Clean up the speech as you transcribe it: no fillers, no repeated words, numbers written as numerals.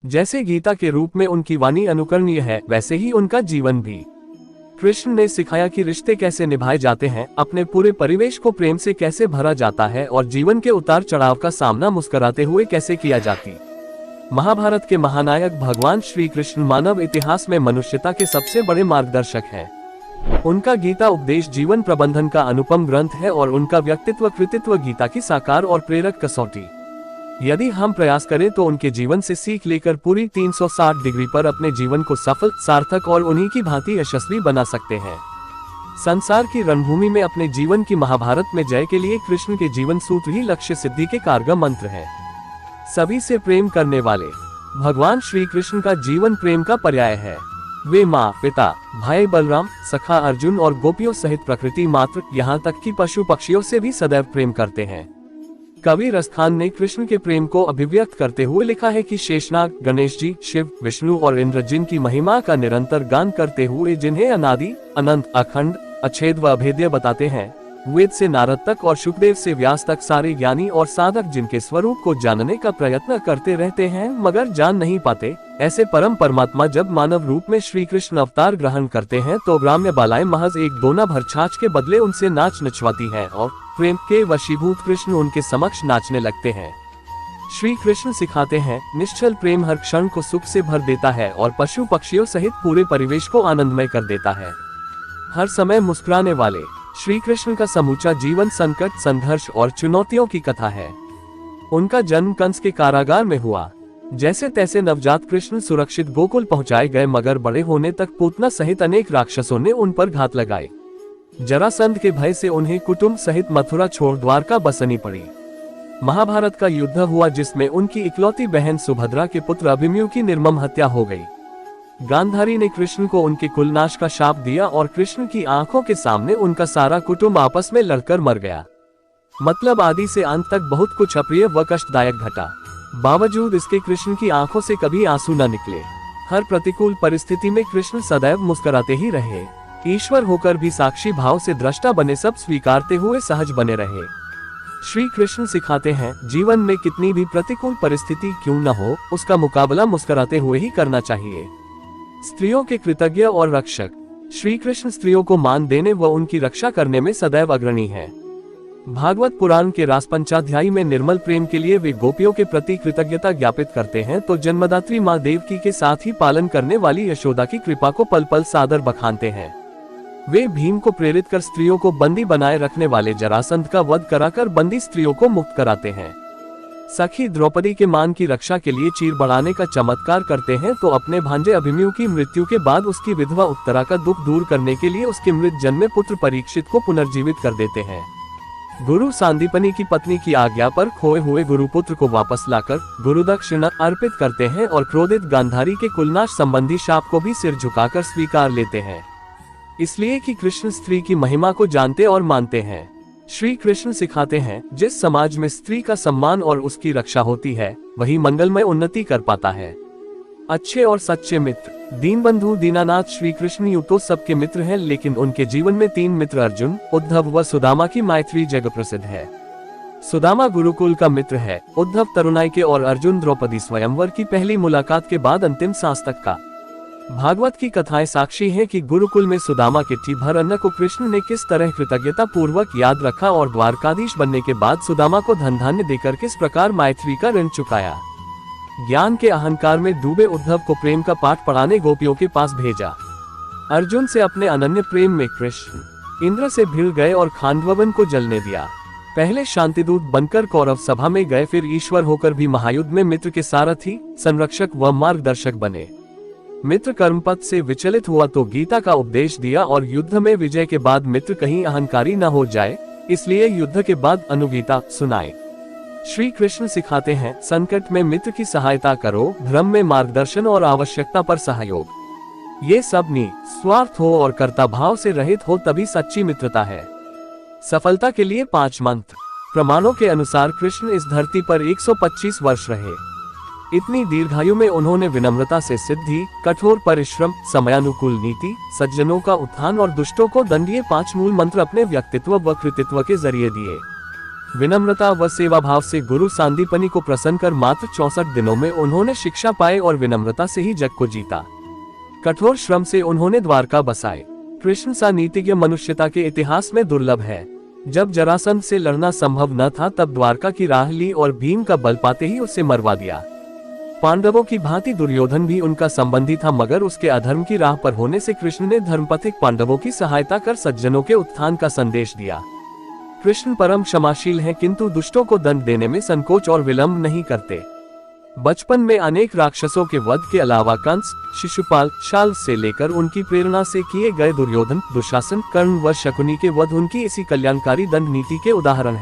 जैसे गीता के रूप में उनकी वाणी अनुकरणीय है, वैसे ही उनका जीवन भी। कृष्ण ने सिखाया कि रिश्ते कैसे निभाए जाते हैं, अपने पूरे परिवेश को प्रेम से कैसे भरा जाता है और जीवन के उतार चढ़ाव का सामना मुस्कुराते हुए कैसे किया जाती। महाभारत के महानायक भगवान श्री कृष्ण मानव इतिहास में मनुष्यता के सबसे बड़े मार्गदर्शक हैं। उनका गीता उपदेश जीवन प्रबंधन का अनुपम ग्रंथ है और उनका व्यक्तित्व कृतित्व गीता की साकार और प्रेरक कसौटी। यदि हम प्रयास करें तो उनके जीवन से सीख लेकर पूरी 360 डिग्री पर अपने जीवन को सफल, सार्थक और उन्हीं की भांति यशस्वी बना सकते हैं। संसार की रणभूमि में अपने जीवन की महाभारत में जय के लिए कृष्ण के जीवन सूत्र ही लक्ष्य सिद्धि के कारगर मंत्र है। सभी से प्रेम करने वाले भगवान श्री कृष्ण का जीवन प्रेम का पर्याय है। वे माँ, पिता, भाई बलराम, सखा अर्जुन और गोपियों सहित प्रकृति मात्र, यहाँ तक कि पशु पक्षियों से भी सदैव प्रेम करते हैं। कवि रसखान ने कृष्ण के प्रेम को अभिव्यक्त करते हुए लिखा है कि शेषनाग, गणेश जी, शिव, विष्णु और इंद्र जिनकी महिमा का निरंतर गान करते हुए जिन्हें अनादि, अनंत, अखंड, अछेद व अभेद्य बताते हैं, वेद से नारद तक और सुखदेव से व्यास तक सारे ज्ञानी और साधक जिनके स्वरूप को जानने का प्रयत्न करते रहते हैं मगर जान नहीं पाते, ऐसे परम परमात्मा जब मानव रूप में श्री कृष्ण अवतार ग्रहण करते हैं तो ग्राम्य बालाएं महज एक दोना भर छाछ के बदले उनसे नाच नचवाती हैं और प्रेम के वशीभूत कृष्ण उनके समक्ष नाचने लगते हैं। श्री कृष्ण सिखाते हैं, निश्चल प्रेम हर क्षण को सुख से भर देता है और पशु पक्षियों सहित पूरे परिवेश को आनंदमय कर देता है। हर समय मुस्कुराने वाले श्री कृष्ण का समूचा जीवन संकट, संघर्ष और चुनौतियों की कथा है। उनका जन्म कंस के कारागार में हुआ। जैसे तैसे नवजात कृष्ण सुरक्षित गोकुल पहुंचाए गए मगर बड़े होने तक पूतना सहित अनेक राक्षसों ने उन पर घात लगाए। जरासंध के भय से उन्हें कुटुंब सहित मथुरा छोड़ द्वारका बसनी पड़ी। महाभारत का युद्ध हुआ जिसमें उनकी इकलौती बहन सुभद्रा के पुत्र अभिमन्यु की निर्मम हत्या हो गई। गांधारी ने कृष्ण को उनके कुलनाश का शाप दिया और कृष्ण की आंखों के सामने उनका सारा कुटुंब आपस में लड़कर मर गया। मतलब आदि से अंत तक बहुत कुछ अप्रिय व कष्टदायक घटा। बावजूद इसके कृष्ण की आंखों से कभी आंसू न निकले। हर प्रतिकूल परिस्थिति में कृष्ण सदैव मुस्कुराते ही रहे। ईश्वर होकर भी साक्षी भाव से दृष्टा बने, सब स्वीकारते हुए सहज बने रहे। श्री कृष्ण सिखाते हैं, जीवन में कितनी भी प्रतिकूल परिस्थिति क्यों न हो, उसका मुकाबला मुस्कुराते हुए ही करना चाहिए। स्त्रियों के कृतज्ञ और रक्षक श्री कृष्ण स्त्रियों को मान देने व उनकी रक्षा करने में सदैव अग्रणी हैं। भागवत पुराण के रास पंचाध्यायी में निर्मल प्रेम के लिए वे गोपियों के प्रति कृतज्ञता ज्ञापित करते हैं तो जन्मदात्री माँ देवकी के साथ ही पालन करने वाली यशोदा की कृपा को पल पल सादर बखानते हैं। वे भीम को प्रेरित कर स्त्रियों को बंदी बनाए रखने वाले जरासंध का वध कराकर बंदी स्त्रियों को मुक्त कराते हैं। सखी द्रौपदी के मान की रक्षा के लिए चीर बढ़ाने का चमत्कार करते हैं तो अपने भांजे अभिमन्यु की मृत्यु के बाद उसकी विधवा उत्तरा का दुख दूर करने के लिए उसके मृत जन्मे पुत्र परीक्षित को पुनर्जीवित कर देते हैं। गुरु सांदीपनी की पत्नी की आज्ञा पर खोए हुए गुरुपुत्र को वापस लाकर गुरुदक्षिणा अर्पित करते हैं और क्रोधित गांधारी के कुलनाश संबंधी शाप को भी सिर झुकाकर स्वीकार लेते हैं, इसलिए कि कृष्ण स्त्री की महिमा को जानते और मानते हैं। श्री कृष्ण सिखाते हैं, जिस समाज में स्त्री का सम्मान और उसकी रक्षा होती है वही मंगलमय उन्नति कर पाता है। अच्छे और सच्चे मित्र दीनबंधु दीनानाथ श्री कृष्ण यूं तो सबके मित्र हैं, लेकिन उनके जीवन में 3 मित्र अर्जुन, उद्धव व सुदामा की मैत्री जग प्रसिद्ध है। सुदामा गुरुकुल का मित्र है, उद्धव तरुणाई के और अर्जुन द्रौपदी स्वयंवर की पहली मुलाकात के बाद अंतिम सांस तक का। भागवत की कथाएं साक्षी हैं कि गुरुकुल में सुदामा के टी भर अन्न को कृष्ण ने किस तरह कृतज्ञता पूर्वक याद रखा और द्वारकाधीश बनने के बाद सुदामा को धन धान्य देकर किस प्रकार मैत्री का ऋण चुकाया। ज्ञान के अहंकार में डूबे उद्धव को प्रेम का पाठ पढ़ाने गोपियों के पास भेजा। अर्जुन से अपने अनन्य प्रेम में कृष्ण इंद्र से भिड़ गए और खांडवन को जलने दिया। पहले शांतिदूत बनकर कौरव सभा में गए, फिर ईश्वर होकर भी महायुद्ध में मित्र के सारथी, संरक्षक व मार्गदर्शक बने। मित्र कर्मपथ से विचलित हुआ तो गीता का उपदेश दिया और युद्ध में विजय के बाद मित्र कहीं अहंकारी न हो जाए, इसलिए युद्ध के बाद अनुगीता सुनाए। श्री कृष्ण सिखाते हैं, संकट में मित्र की सहायता करो, भ्रम में मार्गदर्शन और आवश्यकता पर सहयोग। ये सब निस्वार्थ हो और कर्ता भाव से रहित हो तभी सच्ची मित्रता है। सफलता के लिए 5 मंत्र। प्रमाणों के अनुसार कृष्ण इस धरती पर 125 वर्ष रहे। इतनी दीर्घायु में उन्होंने विनम्रता से सिद्धि, कठोर परिश्रम, समयानुकूल नीति, सज्जनों का उत्थान और दुष्टों को दंड, ये 5 मूल मंत्र अपने व्यक्तित्व व कृतित्व के जरिए दिए। विनम्रता व सेवाभाव से गुरु सांदीपनि को प्रसन्न कर मात्र 64 दिनों में उन्होंने शिक्षा पाए और विनम्रता से ही जग को जीता। कठोर श्रम से उन्होंने द्वारका बसाए। कृष्ण सा नीतिज्ञ मनुष्यता के इतिहास में दुर्लभ है। जब जरासंध से लड़ना संभव न था तब द्वारका की राह ली और भीम का बल पाते ही उसे मरवा दिया। पांडवों की भांति दुर्योधन भी उनका संबंधी था, मगर उसके अधर्म की राह पर होने से कृष्ण ने धर्मपथिक पांडवों की सहायता कर सज्जनों के उत्थान का संदेश दिया। कृष्ण परम क्षमाशील हैं, किंतु दुष्टों को दंड देने में संकोच और विलंब नहीं करते। बचपन में अनेक राक्षसों के वध के अलावा कंस, शिशुपाल, शाल से लेकर उनकी प्रेरणा से किए गए दुर्योधन, दुशासन, कर्ण व शकुनी के वध उनकी इसी कल्याणकारी दंड नीति के उदाहरण हैं।